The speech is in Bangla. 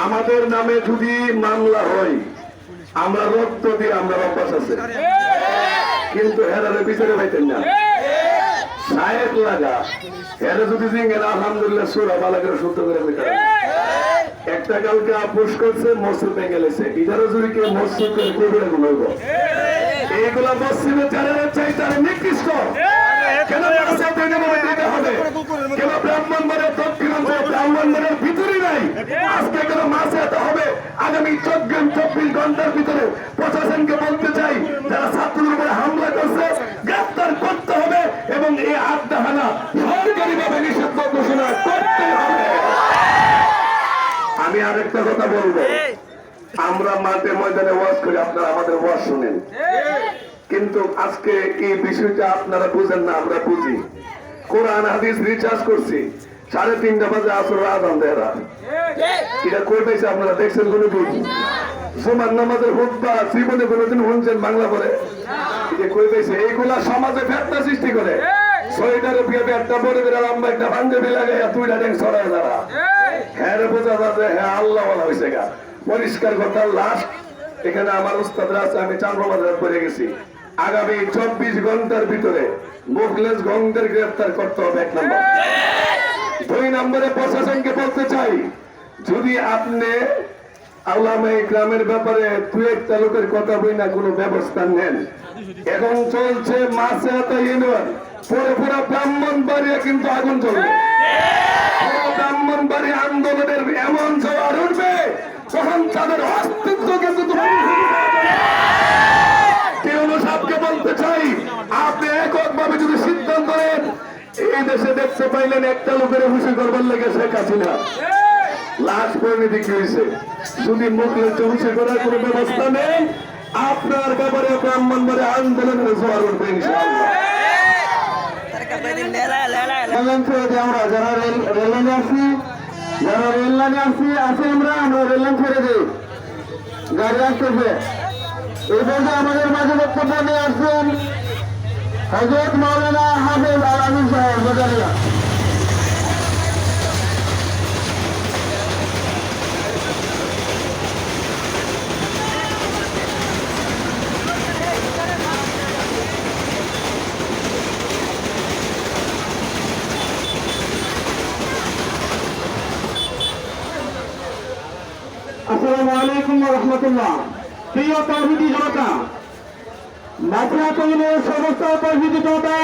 আমাদের নামে যদি মামলা হয় আমরা রক্ত দিয়ে আমরা অভ্যাস আছে, কিন্তু হেরারে বিচারে পাইতেন না। সাহেব লাগা হেরে যদি জিঙ্গেন আলহামদুলিল্লাহ সুরা বালাকের শুদ্ধ করে দিতে একটা কালকে আপোষ করছে মসজিদ ভেঙে গেছে, ইধারও যদি কেউ মসজিদ করে কবিরা গুনব এইগুলা মসজিদে চারের চাই তার নিকৃষ্ট। কেন দিতে হবে? কেন ব্রাহ্মণবাড়ির দক্ষিণাঞ্চল ব্রাহ্মণবাড়ির ভিতরে নাই? আজকে কেন মাসে এত হবে? আগামী 24 ঘন্টার ভিতরে প্রশাসনকে বলতে চাই যারা ছাত্রদের উপরে হামলা করছে গ্রেফতার করতে হবে এবং এই আড্ডাহানা সরকারিভাবে নিষিদ্ধ ঘোষণা করতে হবে। আমি আরেকটা কথা বলবো, আমরা মাঠে ময়দানে ওয়াজ করি, আপনারা আমাদের ওয়াজ শুনেন, কিন্তু আজকে এই বিষয়টা আপনারা বুঝেন না, আমরা বুঝি। কোরআন হাদিস রিচার্জ করছি, 3:30 বাজে আসর আযান দেয়। এটা কই পাইছে আপনারা দেখছেন কোনদিন? জুমার নামাজের খুতবা জীবনে কোনদিন শুনছেন বাংলা পড়ে? এটা কই পাইছে? এইগুলা সমাজে ফেতনা সৃষ্টি করে। সোয়েটারে বিয়ে একটা বড় করে লম্বা একটা পাঞ্জাবি লাগাইয়া তুইটা ডেং ছড়ায় যারা হ্যাঁ বোঝা যাচ্ছে হ্যাঁ আল্লাহ বলা হয়েছে গা। পরিষ্কার কথা, লাস্ট এখানে আমার উস্তাদরা আছে, আমি চান্দ্রবাজার পড়ে গেছি। আগামী 24 ঘন্টার ভিতরে মুখলেস গঙ্গের গ্রেফতার করতে হবে, 1 নম্বর। 2 নম্বরে প্রশাসনকে বলতে চাই, যদি আপনি আল্লামা গ্রামের ব্যাপারে 2-1টা লোকের কথা বই না কোনো ব্যবস্থা নেন, এখন চলছে মাসে ইউনিয়ন, পরে পুরো ব্রাহ্মণবাড়িয়া কিন্তু আগুন চলবে। ব্রাহ্মণবাড়ি আন্দোলনের এমন জোয়ার উঠবে তখন তাদের অস্তিত্বকে সাহেবকে বলতে চাই, আপনি এককভাবে যদি সিদ্ধান্ত নেন, এই দেশে দেখতে পাইলেন একটা লোকের খুশি করবার লেগে শেখ হাসিনা লাশ পরিণতি কি হয়েছে। যদি মুখলে খুশি করার কোন ব্যবস্থা নেই, আপনার ব্যাপারে ব্রাহ্মণবাড়ি আন্দোলনের জোয়ার উঠবে ইনশাআল্লাহ। আমরা যারা রেল লাইনে আসি, আমরা রেল লাইন ছেড়ে দিই, গাড়ি আসতেছে। এই পর্যায়ে আমাদের মাঝে বক্তব্য নিয়ে আসছেন হযরত মাওলানা হাফেজ আল আমিন সাহেব বাজারিয়া। আসসালামু আলাইকুম ওয়া রাহমাতুল্লাহ। প্রিয় তাওহীদি জনতা, মাঝে সমস্ত তাওহীদি জনতা